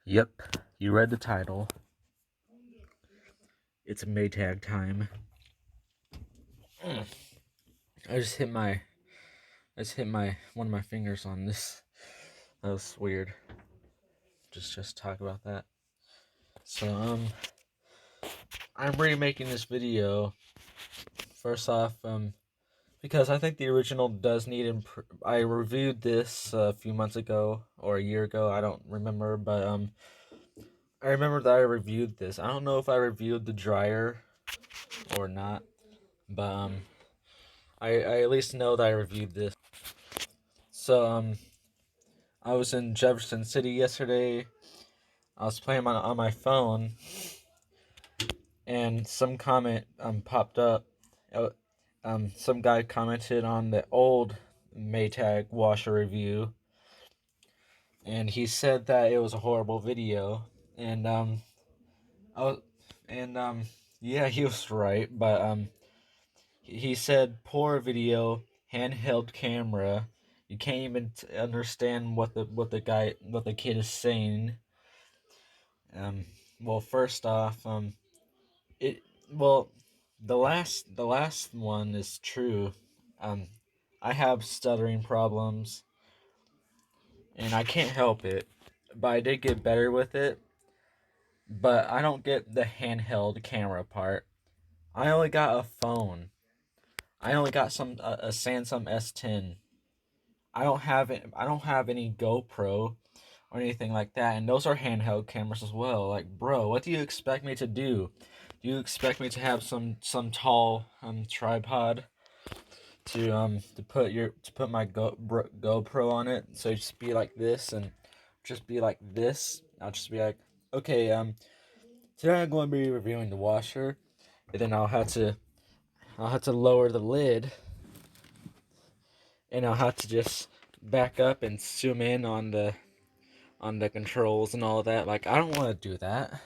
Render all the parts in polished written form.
Yep, you read the title. It's Maytag time. I just hit my one of my fingers on this. That was weird. Just talk about that. So I'm remaking this video. First off, because I think the original does need I reviewed this a few months ago or a year ago. I don't remember, but I remember that I reviewed this. I don't know if I reviewed the dryer or not, but I at least know that I reviewed this. So I was in Jefferson City yesterday. I was playing on my phone, and some comment popped up. Some guy commented on the old Maytag washer review, and he said that it was a horrible video. And I was, and yeah, he was right. But he said poor video, handheld camera. You can't even understand what the kid is saying. Well, first off, it well, the last one is true. Um, I have stuttering problems, and I can't help it. But I did get better with it. But I don't get the handheld camera part. I only got a phone. I only got a Samsung S10. I don't have it. I don't have any GoPro or anything like that, and those are handheld cameras as well. Like, bro, what do you expect me to do? Do you expect me to have some tall tripod to put my GoPro on it, so just be like this and just be like this? I'll just be like, okay, today I'm going to be reviewing the washer, and then I'll have to lower the lid, and I'll have to just back up and zoom in on the controls and all of that. Like, I don't want to do that.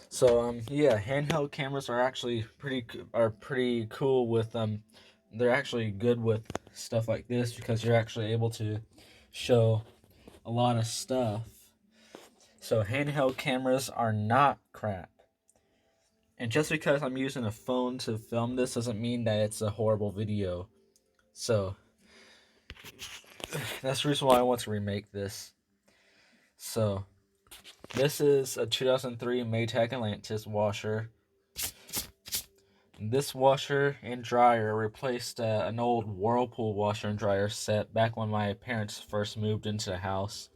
So yeah, handheld cameras are actually pretty cool with they're actually good with stuff like this because you're actually able to show a lot of stuff. So handheld cameras are not crap. And just because I'm using a phone to film this doesn't mean that it's a horrible video. So that's the reason why I want to remake this. So this is a 2003 Maytag Atlantis washer. This washer and dryer replaced an old Whirlpool washer and dryer set back when my parents first moved into the house.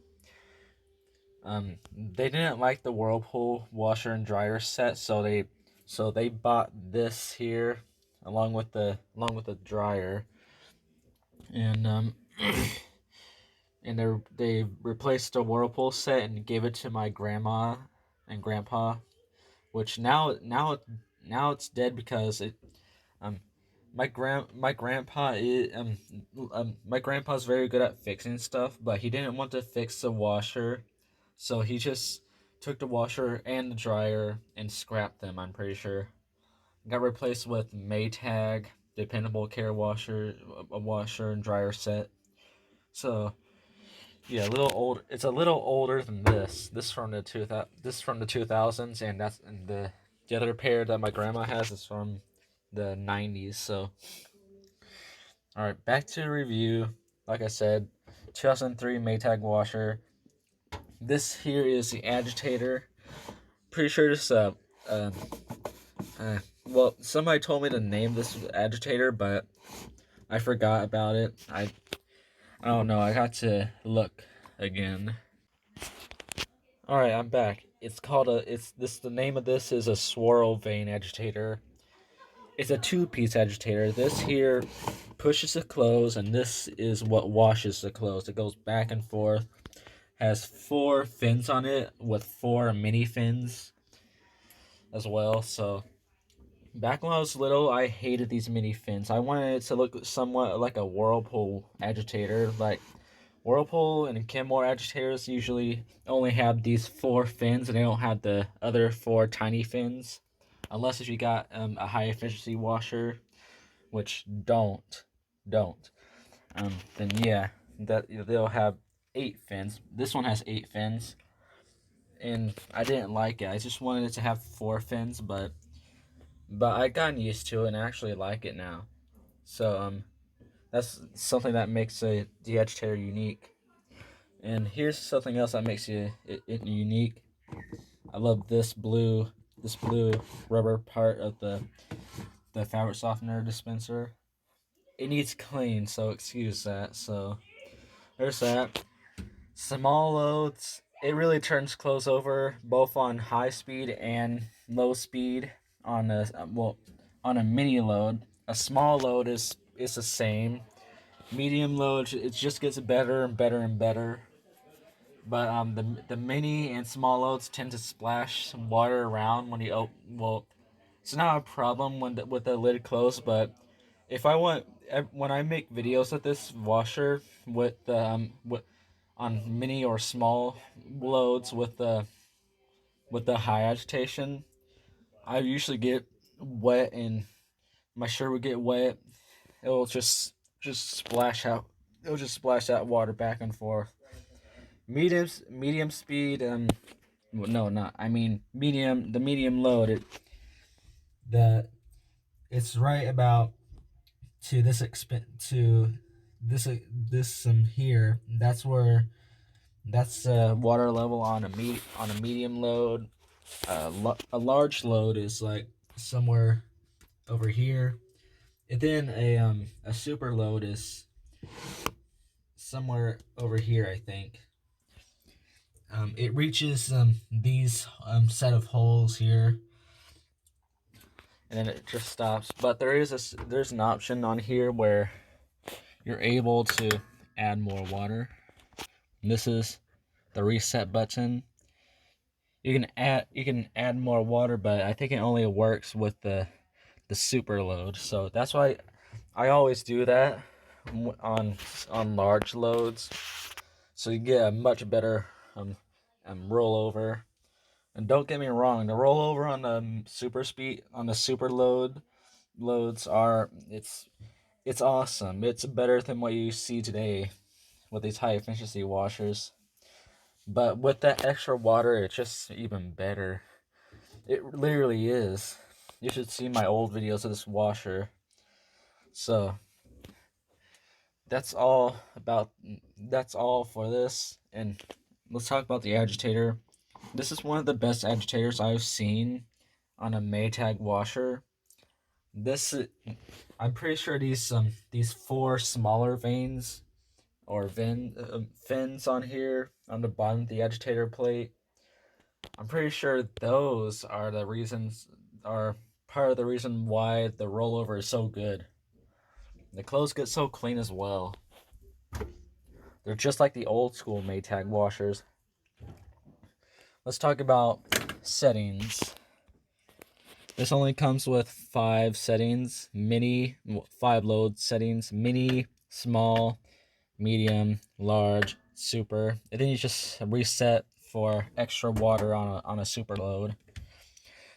They didn't like the Whirlpool washer and dryer set, so they bought this here along with the dryer, and and they replaced the Whirlpool set and gave it to my grandma and grandpa, which now it's dead because it my grandpa is my grandpa's very good at fixing stuff, but he didn't want to fix the washer, so he just took the washer and the dryer and scrapped them. I'm pretty sure got replaced with Maytag dependable care washer, a washer and dryer set. So yeah, a little old. It's a little older than this. This from the 2000s, and the other pair that my grandma has is from the 90s. So all right, back to the review. Like I said, 2003 Maytag washer. This here is the agitator. Pretty sure this well, somebody told me to name this agitator, but I forgot about it. I don't know. I got to look again. All right, I'm back. The name of this is a swirl vane agitator. It's a two-piece agitator. This here pushes the clothes, and this is what washes the clothes. It goes back and forth. Has 4 fins on it with 4 mini fins as well. So back when I was little, I hated these mini fins. I wanted it to look somewhat like a Whirlpool agitator. Like Whirlpool and Kenmore agitators usually only have these 4 fins, and they don't have the other 4 tiny fins. Unless if you got a high efficiency washer, which don't, then yeah, that they'll have 8 fins. This one has 8 fins, and I didn't like it. I just wanted it to have 4 fins, but I gotten used to it and I actually like it now. So that's something that makes the agitator unique. And here's something else that makes it unique. I love this blue rubber part of the fabric softener dispenser. It needs clean, so excuse that. So there's that. Small loads, it really turns clothes over both on high speed and low speed on a mini load. A small load is the same. Medium load, it just gets better and better and better. But the mini and small loads tend to splash some water around when you open. Well, it's not a problem with the lid closed, but if I want when I make videos with this washer with on mini or small loads with the high agitation, I usually get wet and my shirt would get wet. It'll just splash out. It'll just splash that water back and forth. Medium speed. No, not. I mean medium. The medium load. It's right about to this here. That's water level on a medium load. A large load is like somewhere over here, and then a super load is somewhere over here, I think. It reaches these set of holes here, and then it just stops. But there's an option on here where you're able to add more water. And this is the reset button. You can add more water, but I think it only works with the super load. So that's why I always do that on large loads. So you get a much better rollover. And don't get me wrong, the rollover on the super loads it's awesome. It's better than what you see today with these high efficiency washers. But with that extra water, it's just even better. It literally is. You should see my old videos of this washer. So that's all for this, and let's talk about the agitator. This is one of the best agitators I've seen on a Maytag washer. I'm pretty sure these 4 smaller veins or fins on here on the bottom of the agitator plate. I'm pretty sure those are part of the reason why the rollover is so good. The clothes get so clean as well. They're just like the old school Maytag washers. Let's talk about settings. This only comes with 5 settings. 5 load settings. Mini, small, medium, large, super. And then you just reset for extra water on a super load.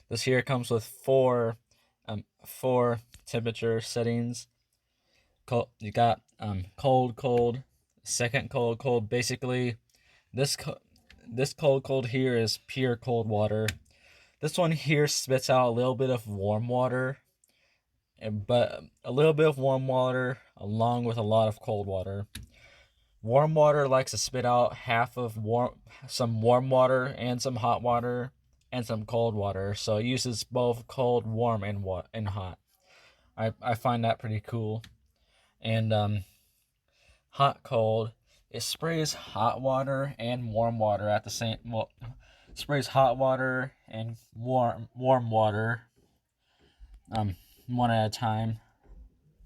This here comes with 4 temperature settings. You got cold, second cold. Basically, this cold here is pure cold water. This one here spits out a little bit of warm water, but a little bit of warm water along with a lot of cold water. Warm water likes to spit out some warm water and some hot water and some cold water, so it uses both cold, warm, and hot. I find that pretty cool. And hot cold, it sprays hot water and warm water at the same. Well, sprays hot water and warm water, one at a time.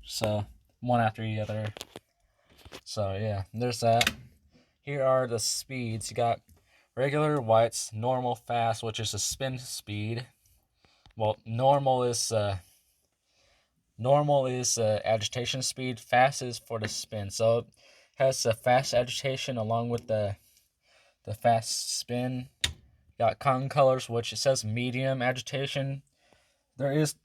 So one after the other. So yeah, there's that. Here are the speeds. You got regular, whites, normal, fast, which is the spin speed. Well, normal is agitation speed. Fast is for the spin. So it has the fast agitation along with the fast spin. Got cotton colors, which it says medium agitation. There is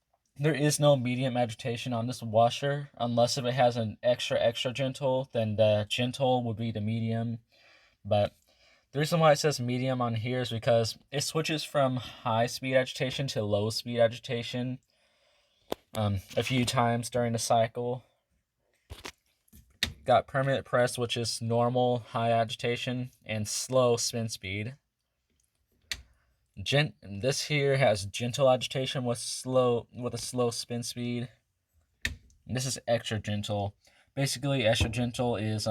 no medium agitation on this washer unless if it has an extra gentle. Then the gentle would be the medium. But the reason why it says medium on here is because it switches from high speed agitation to low speed agitation a few times during the cycle. Got permanent press, which is normal high agitation and slow spin speed. This here has gentle agitation with a slow spin speed. And this is extra gentle. Basically, extra gentle is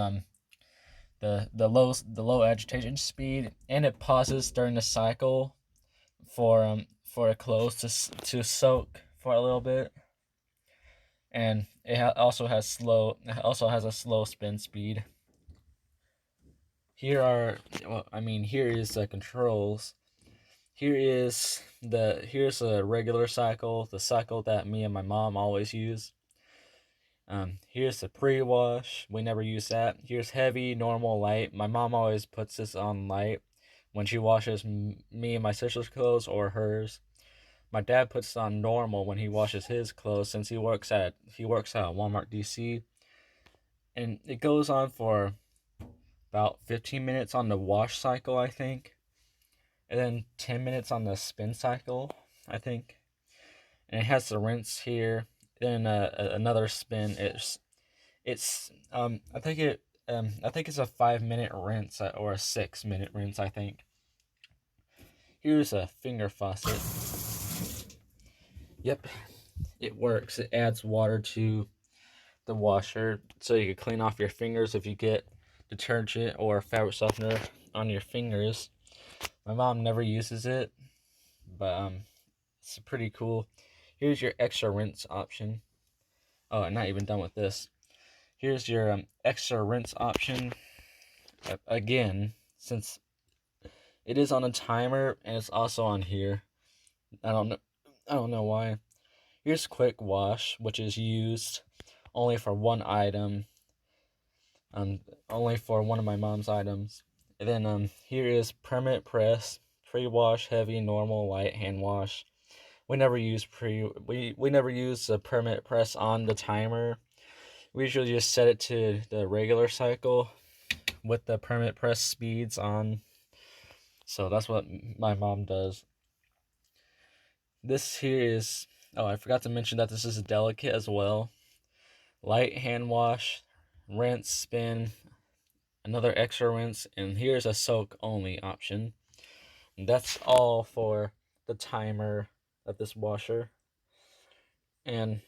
the low agitation speed, and it pauses during the cycle for a close to soak for a little bit, and it also has a slow spin speed. Here is the controls. Here's a regular cycle, the cycle that me and my mom always use. Here's the pre-wash. We never use that. Here's heavy, normal, light. My mom always puts this on light when she washes me and my sister's clothes or hers. My dad puts it on normal when he washes his clothes, since he works at Walmart DC, and it goes on for about 15 minutes on the wash cycle, I think, and then 10 minutes on the spin cycle, I think, and it has the rinse here. Then another spin. I think it's a 5-minute rinse or a 6-minute rinse, I think. Here's a finger faucet. Yep, it works. It adds water to the washer so you can clean off your fingers if you get detergent or fabric softener on your fingers. My mom never uses it, but it's pretty cool. Here's your extra rinse option. Oh, I'm not even done with this. Here's your extra rinse option. Again, since it is on a timer and it's also on here. I don't know why. Here's quick wash, which is used only for one item. Only for one of my mom's items. And then here is permanent press, pre-wash, heavy, normal, light, hand wash. We never use we never use the permanent press on the timer. We usually just set it to the regular cycle with the permanent press speeds on. So that's what my mom does. This here is, oh, I forgot to mention that this is delicate as well. Light hand wash, rinse, spin, another extra rinse, and here's a soak only option. And that's all for the timer of this washer. And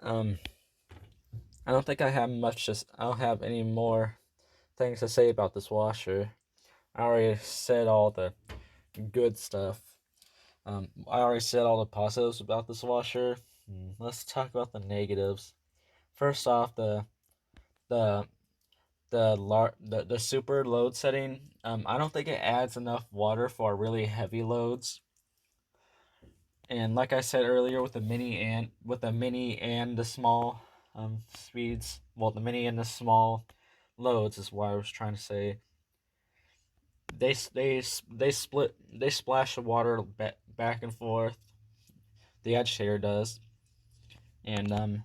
I don't think I don't have any more things to say about this washer. I already said all the good stuff. I already said all the positives about this washer. Let's talk about the negatives. First off, the super load setting. I don't think it adds enough water for really heavy loads. And like I said earlier, with the mini and the small speeds, well, the mini and the small loads is what I was trying to say. They splash the water back and forth. The agitator does, and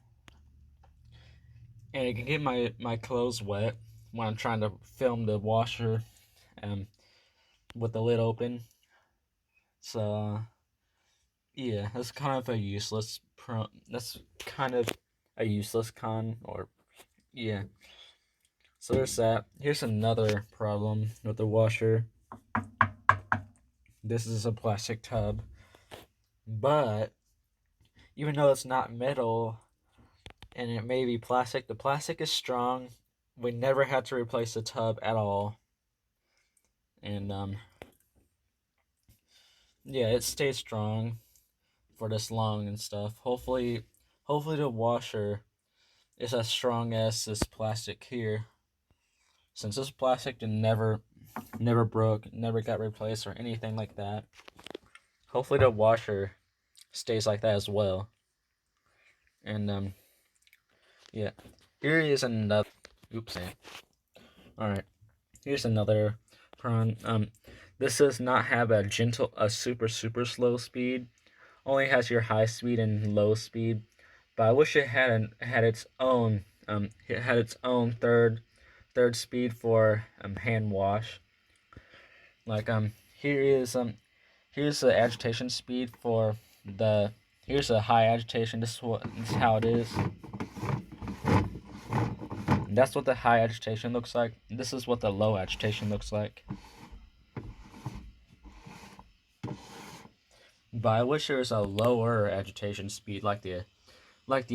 it can get my clothes wet when I'm trying to film the washer, with the lid open. So yeah, that's kind of a useless con, or yeah. So there's that. Here's another problem with the washer. This is a plastic tub, but even though it's not metal and it may be plastic, the plastic is strong. We never had to replace the tub at all. And yeah, it stays strong for this long and stuff. Hopefully the washer is as strong as this plastic here. Since this plastic never broke, never got replaced or anything like that. Hopefully the washer stays like that as well. And yeah. Here is another Alright. Here's another prawn. This does not have a super slow speed. Only has your high speed and low speed. But I wish it had its own third third speed for hand wash. Like here is here's the agitation speed for the here's a high agitation. This is how it is. That's what the high agitation looks like. This is what the low agitation looks like. But I wish there was a lower agitation speed like the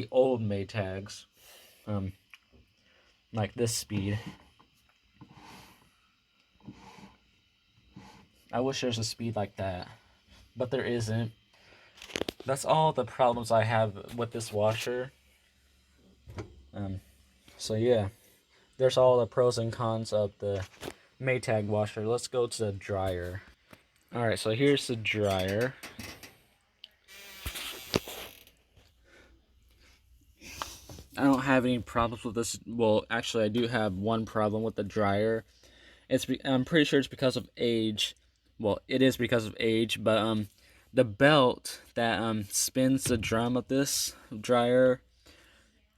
old Maytags. Like this speed. I wish there's a speed like that. But there isn't. That's all the problems I have with this washer. So yeah. There's all the pros and cons of the Maytag washer. Let's go to the dryer. Alright, so here's the dryer. I don't have any problems with this. Well, actually, I do have one problem with the dryer. I'm pretty sure it's because of age. Well, it is because of age, but the belt that spins the drum of this dryer,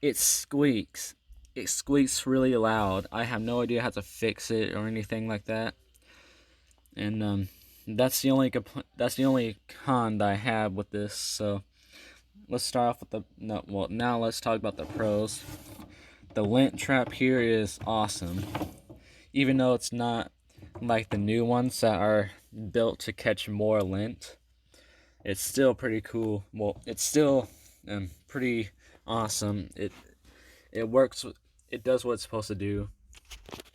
it squeaks. It squeaks really loud. I have no idea how to fix it or anything like that. And that's the only con that I have with this. So let's start off with now let's talk about the pros. The lint trap here is awesome. Even though it's not like the new ones that are built to catch more lint, it's still pretty cool. Well, it's still pretty awesome. It works. It does what it's supposed to do.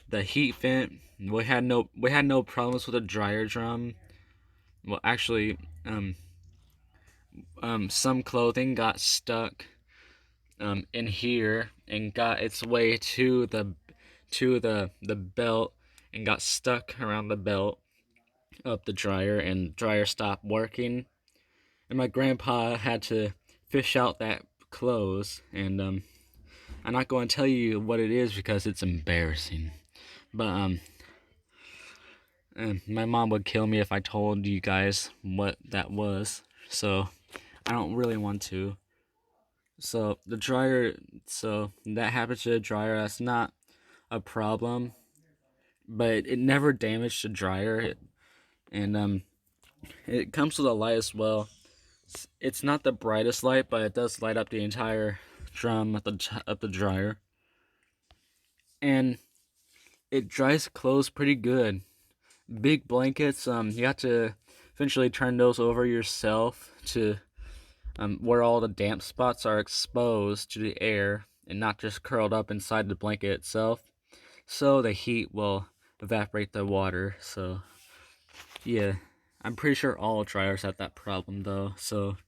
The heat vent, we had no problems with the dryer drum. Well, actually, some clothing got stuck in here and got its way to the belt and got stuck around the belt of the dryer, and the dryer stopped working. And my grandpa had to fish out that clothes, and I'm not going to tell you what it is because it's embarrassing. But my mom would kill me if I told you guys what that was. So I don't really want to. So that happens to the dryer. That's not a problem, but it never damaged the dryer. And it comes with a light as well. It's not the brightest light, but it does light up the entire drum at the dryer. And it dries clothes pretty good. Big blankets, you have to eventually turn those over yourself to where all the damp spots are exposed to the air and not just curled up inside the blanket itself. So the heat will evaporate the water. So yeah, I'm pretty sure all dryers have that problem though. So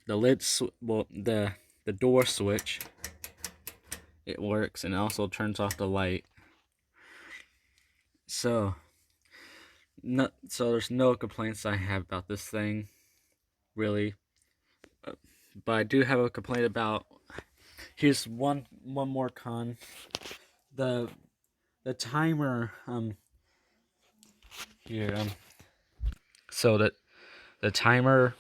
the the door switch, it works and also turns off the light. So there's no complaints I have about this thing, really. But I do have a complaint about. Here's one more con. The timer here so that the timer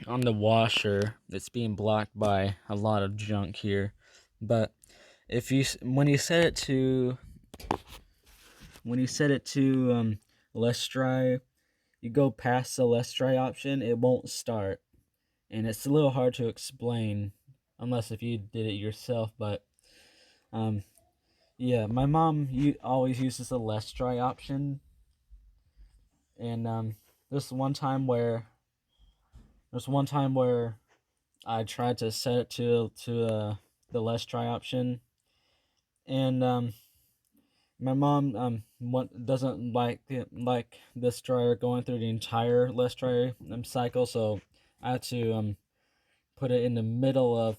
on the washer, it's being blocked by a lot of junk here. But if you when you set it to less dry, you go past the less dry option, it won't start. And it's a little hard to explain unless if you did it yourself, but yeah, my mom always uses the less dry option. And there's one time where I tried to set it to the less dry option, and my mom doesn't like this dryer going through the entire less dry cycle, so I had to put it in the middle of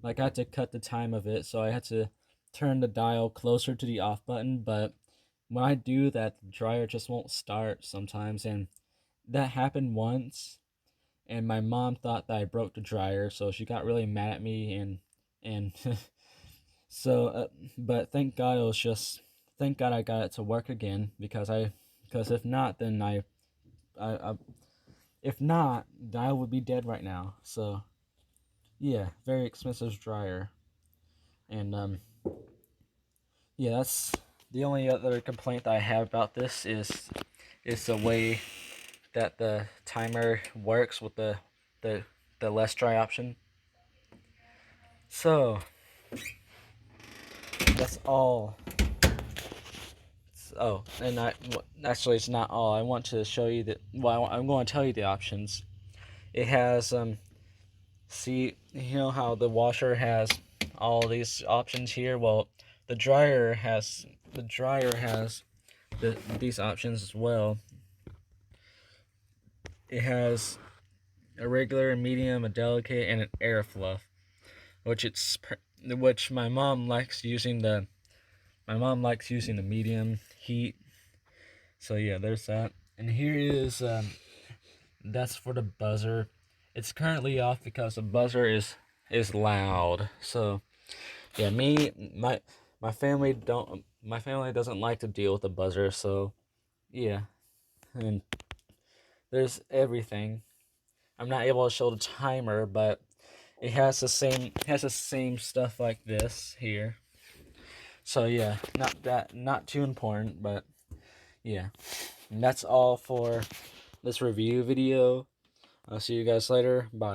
I had to cut the time of it, so I had to turn the dial closer to the off button. But when I do that, the dryer just won't start sometimes, and that happened once. And my mom thought that I broke the dryer, so she got really mad at me, and so but thank God I got it to work again, because if not, then if not, I would be dead right now. So yeah, very expensive dryer. And yeah, that's the only other complaint that I have about this is the way that the timer works with the the less dry option. So that's all. Oh, and actually it's not all. I want to show you that. Well, I'm going to tell you the options. It has see, you know how the washer has all these options here. Well, the dryer has these options as well. It has a regular, a medium, a delicate, and an air fluff, which my mom likes using the medium heat. So yeah, there's that. And here is that's for the buzzer. It's currently off because the buzzer is loud. So yeah, my family doesn't like to deal with the buzzer. So yeah, and there's everything. I'm not able to show the timer, but it has the same stuff like this here. So yeah, not too important, but yeah. And that's all for this review video. I'll see you guys later. Bye.